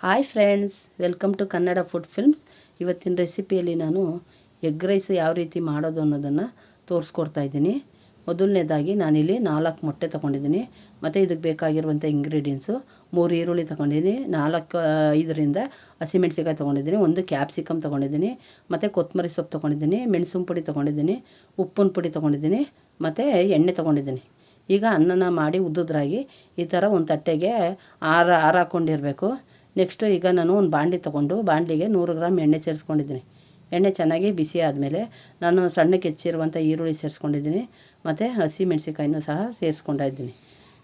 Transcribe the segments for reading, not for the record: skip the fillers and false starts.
Hi friends, welcome to Kannada food films. ಇವತ್ತಿನ ರೆಸಿಪಿಯಲ್ಲಿ ನಾನು ಎಗ್ ರೈಸ್ ಯಾವ ರೀತಿ ಮಾಡೋದು ಅನ್ನೋದನ್ನು ತೋರಿಸ್ಕೊಡ್ತಾ ಇದ್ದೀನಿ. ಮೊದಲನೇದಾಗಿ ನಾನಿಲ್ಲಿ 4 ಮೊಟ್ಟೆ ತೊಗೊಂಡಿದ್ದೀನಿ. ಮತ್ತು ಇದಕ್ಕೆ ಬೇಕಾಗಿರುವಂಥ ಇಂಗ್ರೀಡಿಯೆಂಟ್ಸು 3 ಈರುಳ್ಳಿ ತೊಗೊಂಡಿದ್ದೀನಿ, 5ರಿಂದ ಹಸಿಮೆಣ್ಸಿಕಾಯಿ ತೊಗೊಂಡಿದ್ದೀನಿ, 1 ಕ್ಯಾಪ್ಸಿಕಮ್ ತೊಗೊಂಡಿದ್ದೀನಿ, ಮತ್ತು ಕೊತ್ತಂಬರಿ ಸೊಪ್ಪು ತೊಗೊಂಡಿದ್ದೀನಿ, ಮೆಣಸಿನ ಪುಡಿ ತೊಗೊಂಡಿದ್ದೀನಿ, ಉಪ್ಪಿನ ಪುಡಿ ತೊಗೊಂಡಿದ್ದೀನಿ, ಮತ್ತು ಎಣ್ಣೆ ತೊಗೊಂಡಿದ್ದೀನಿ. ಈಗ ಅನ್ನನ ಮಾಡಿ ಉದ್ದುದ್ರಾಗಿ ಈ ಥರ ಒಂದು ತಟ್ಟೆಗೆ ಹಾಕೊಂಡಿರಬೇಕು. ನೆಕ್ಸ್ಟು ಈಗ ನಾನು ಒಂದು ಬಾಣಲಿ ತೊಗೊಂಡು ಬಾಣಲಿಗೆ 100 ಗ್ರಾಮ್ ಎಣ್ಣೆ ಸೇರಿಸ್ಕೊಂಡಿದ್ದೀನಿ. ಎಣ್ಣೆ ಚೆನ್ನಾಗಿ ಬಿಸಿ ಆದಮೇಲೆ ನಾನು ಸಣ್ಣಕ್ಕೆ ಹೆಚ್ಚಿರುವಂಥ ಈರುಳ್ಳಿ ಸೇರಿಸ್ಕೊಂಡಿದ್ದೀನಿ, ಮತ್ತು ಹಸಿ ಮೆಣಸಿಕಾಯಿನೂ ಸಹ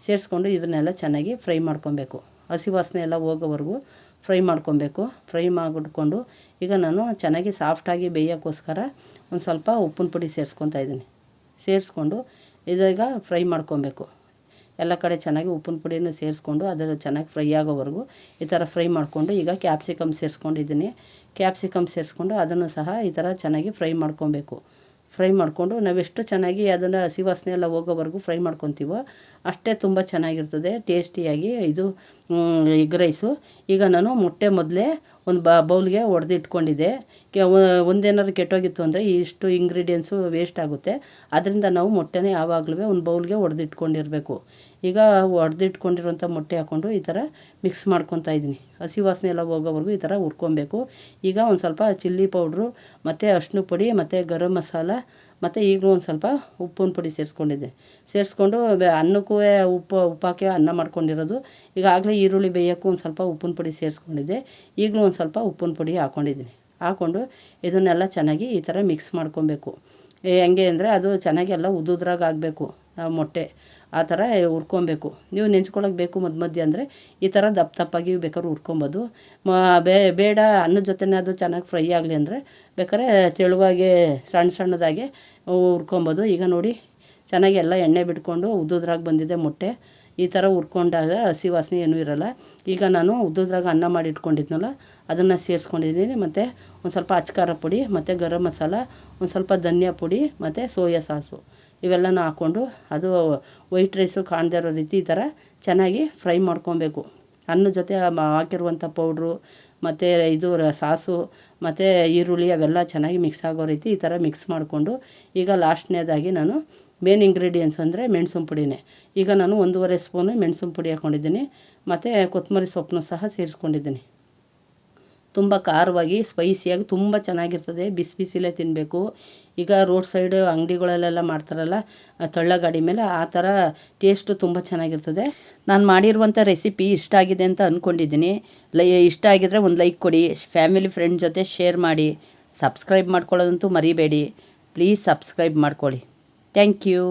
ಸೇರಿಸ್ಕೊಂಡು ಇದನ್ನೆಲ್ಲ ಚೆನ್ನಾಗಿ ಫ್ರೈ ಮಾಡ್ಕೊಬೇಕು. ಹಸಿ ವಾಸನೆ ಎಲ್ಲ ಹೋಗೋವರೆಗೂ ಫ್ರೈ ಮಾಡ್ಕೊಬೇಕು. ಫ್ರೈ ಮಾಡಿಕೊಂಡು ಈಗ ನಾನು ಚೆನ್ನಾಗಿ ಸಾಫ್ಟಾಗಿ ಬೇಯೋಕ್ಕೋಸ್ಕರ ಒಂದು ಸ್ವಲ್ಪ ಉಪ್ಪಿನ ಪುಡಿ ಸೇರಿಸ್ಕೊಂಡು ಇದೀಗ ಫ್ರೈ ಮಾಡ್ಕೊಬೇಕು. ಎಲ್ಲ ಕಡೆ ಚೆನ್ನಾಗಿ ಉಪ್ಪಿನ ಪುಡಿನೂ ಸೇರಿಸ್ಕೊಂಡು ಅದನ್ನು ಚೆನ್ನಾಗಿ ಫ್ರೈ ಆಗೋವರೆಗೂ ಈ ಥರ ಫ್ರೈ ಮಾಡಿಕೊಂಡು ಈಗ ಕ್ಯಾಪ್ಸಿಕಮ್ ಸೇರಿಸ್ಕೊಂಡು ಅದನ್ನು ಸಹ ಈ ಥರ ಚೆನ್ನಾಗಿ ಫ್ರೈ ಮಾಡಿಕೊಂಡು ನಾವೆಷ್ಟು ಚೆನ್ನಾಗಿ ಅದನ್ನು ಹಸಿ ವಾಸನೆ ಎಲ್ಲ ಹೋಗೋವರೆಗೂ ಫ್ರೈ ಮಾಡ್ಕೊತೀವೋ ಅಷ್ಟೇ ತುಂಬ ಚೆನ್ನಾಗಿರ್ತದೆ, ಟೇಸ್ಟಿಯಾಗಿ ಇದು ಎಗ್ ರೈಸು. ಈಗ ನಾನು ಮೊಟ್ಟೆ ಮೊದಲೇ ಒಂದು ಬೌಲ್ಗೆ ಒಡೆದಿಟ್ಕೊಂಡಿದ್ದೆ. ಒಂದೇನಾದ್ರು ಕೆಟ್ಟೋಗಿತ್ತು ಅಂದರೆ ಇಷ್ಟು ಇಂಗ್ರೀಡಿಯೆಂಟ್ಸು ವೇಸ್ಟ್ ಆಗುತ್ತೆ. ಅದರಿಂದ ನಾವು ಮೊಟ್ಟೆನೇ ಯಾವಾಗಲೂ ಒಂದು ಬೌಲ್ಗೆ ಒಡೆದಿಟ್ಕೊಂಡಿರಬೇಕು. ಈಗ ಒಡೆದಿಟ್ಕೊಂಡಿರೋಂಥ ಮೊಟ್ಟೆ ಹಾಕ್ಕೊಂಡು ಈ ಥರ ಮಿಕ್ಸ್ ಮಾಡ್ಕೊತಾ ಇದ್ದೀನಿ. ಹಸಿ ವಾಸನೆ ಎಲ್ಲ ಹೋಗೋವರೆಗೂ ಈ ಥರ ಹುರ್ಕೊಬೇಕು. ಈಗ ಒಂದು ಸ್ವಲ್ಪ ಚಿಲ್ಲಿ ಪೌಡ್ರು ಮತ್ತು ಅರಿಶಿನ ಪುಡಿ ಮತ್ತು ಗರಂ ಮಸಾಲ ಮತ್ತು ಈಗಲೂ ಒಂದು ಸ್ವಲ್ಪ ಉಪ್ಪಿನ ಪುಡಿ ಸೇರಿಸ್ಕೊಂಡು ಅನ್ನಕ್ಕೂ ಉಪ್ಪು ಹಾಕಿ ಅನ್ನ ಮಾಡ್ಕೊಂಡಿರೋದು. ಈಗಾಗಲೇ ಈರುಳ್ಳಿ ಬೇಯೋಕ್ಕೂ ಒಂದು ಸ್ವಲ್ಪ ಉಪ್ಪಿನ ಪುಡಿ ಸೇರಿಸ್ಕೊಂಡಿದ್ದೆ. ಈಗಲೂ ಒಂದು ಸ್ವಲ್ಪ ಉಪ್ಪಿನ ಪುಡಿ ಹಾಕ್ಕೊಂಡು ಇದನ್ನೆಲ್ಲ ಚೆನ್ನಾಗಿ ಈ ಥರ ಮಿಕ್ಸ್ ಮಾಡ್ಕೊಬೇಕು. ಹೆಂಗೆ ಅಂದರೆ ಅದು ಚೆನ್ನಾಗಿ ಎಲ್ಲ ಉದ್ದುದ್ರಾಗ ಆಗಬೇಕು. ಮೊಟ್ಟೆ ಆ ಥರ ಹುರ್ಕೊಬೇಕು. ನೀವು ನೆಂಚ್ಕೊಳ್ಳೋಕೆ ಬೇಕು ಮಧ್ಯೆ ಅಂದರೆ ಈ ಥರ ದಪ್ಪಾಗಿ ಬೇಕಾದ್ರೆ ಹುರ್ಕೊಬೋದು. ಬೇಡ ಅನ್ನದ ಜೊತೆನೇ ಅದು ಚೆನ್ನಾಗಿ ಫ್ರೈ ಆಗಲಿ ಅಂದರೆ ಬೇಕಾದ್ರೆ ತೆಳುವಾಗೆ ಸಣ್ಣದಾಗೆ ಹುರ್ಕೊಬೋದು. ಈಗ ನೋಡಿ ಚೆನ್ನಾಗಿ ಎಲ್ಲ ಎಣ್ಣೆ ಬಿಟ್ಕೊಂಡು ಉದ್ದುದ್ರಾಗ ಬಂದಿದೆ ಮೊಟ್ಟೆ. ಈ ಥರ ಹುರ್ಕೊಂಡಾಗ ಹಸಿ ವಾಸನೆ ಏನೂ ಇರೋಲ್ಲ. ಈಗ ನಾನು ಉದ್ದುದ್ರಾಗ ಅನ್ನ ಮಾಡಿ ಇಟ್ಕೊಂಡಿದ್ನಲ್ಲ ಅದನ್ನು ಸೇರಿಸ್ಕೊಂಡಿದ್ದೀನಿ. ಮತ್ತು ಒಂದು ಸ್ವಲ್ಪ ಅಚ್ಕಾರ ಪುಡಿ ಮತ್ತು ಗರಂ ಮಸಾಲ, ಒಂದು ಸ್ವಲ್ಪ ಧನಿಯಾ ಪುಡಿ ಮತ್ತು ಸೋಯಾ ಸಾಸು ಇವೆಲ್ಲನೂ ಹಾಕ್ಕೊಂಡು ಅದು ವೈಟ್ ರೈಸು ಕಾಣದೇ ಇರೋ ರೀತಿ ಈ ಥರ ಚೆನ್ನಾಗಿ ಫ್ರೈ ಮಾಡ್ಕೊಬೇಕು. ಅನ್ನದ ಜೊತೆ ಹಾಕಿರುವಂಥ ಪೌಡ್ರು ಮತ್ತು ಇದು ಸಾಸು ಮತ್ತು ಈರುಳ್ಳಿ ಅವೆಲ್ಲ ಚೆನ್ನಾಗಿ ಮಿಕ್ಸ್ ಆಗೋ ರೀತಿ ಈ ಥರ ಮಿಕ್ಸ್ ಮಾಡಿಕೊಂಡು ಈಗ ಲಾಸ್ಟ್ನೇದಾಗಿ ನಾನು ಮೇನ್ ಇಂಗ್ರೀಡಿಯೆಂಟ್ಸ್ ಅಂದರೆ ಮೆಣಸಿನ ಪುಡಿನೇ. ಈಗ ನಾನು 1.5 ಸ್ಪೂನು ಮೆಣಸಿನ ಪುಡಿ ಹಾಕ್ಕೊಂಡಿದ್ದೀನಿ ಮತ್ತು ಕೊತ್ತಂಬರಿ ಸೊಪ್ಪನ್ನು ಸಹ ಸೇರಿಸ್ಕೊಂಡಿದ್ದೀನಿ. ತುಂಬ ಖಾರವಾಗಿ ಸ್ಪೈಸಿಯಾಗಿ ತುಂಬ ಚೆನ್ನಾಗಿರ್ತದೆ. ಬಿಸಿಲೇ ತಿನ್ನಬೇಕು. ಈಗ ರೋಡ್ ಸೈಡ್ ಅಂಗಡಿಗಳಲ್ಲೆಲ್ಲ ಮಾಡ್ತಾರಲ್ಲ ತಳ್ಳಗಾಡಿ ಮೇಲೆ, ಆ ಥರ ಟೇಸ್ಟು ತುಂಬ ಚೆನ್ನಾಗಿರ್ತದೆ. ನಾನು ಮಾಡಿರುವಂಥ ರೆಸಿಪಿ ಇಷ್ಟ ಆಗಿದೆ ಅಂತ ಅಂದ್ಕೊಂಡಿದ್ದೀನಿ. ಇಷ್ಟ ಆಗಿದರೆ ಒಂದು ಲೈಕ್ ಕೊಡಿ, ಫ್ಯಾಮಿಲಿ ಫ್ರೆಂಡ್ ಜೊತೆ ಶೇರ್ ಮಾಡಿ, ಸಬ್ಸ್ಕ್ರೈಬ್ ಮಾಡ್ಕೊಳ್ಳೋದಂತೂ ಮರಿಬೇಡಿ. ಪ್ಲೀಸ್ ಸಬ್ಸ್ಕ್ರೈಬ್ ಮಾಡ್ಕೊಳ್ಳಿ. Thank you.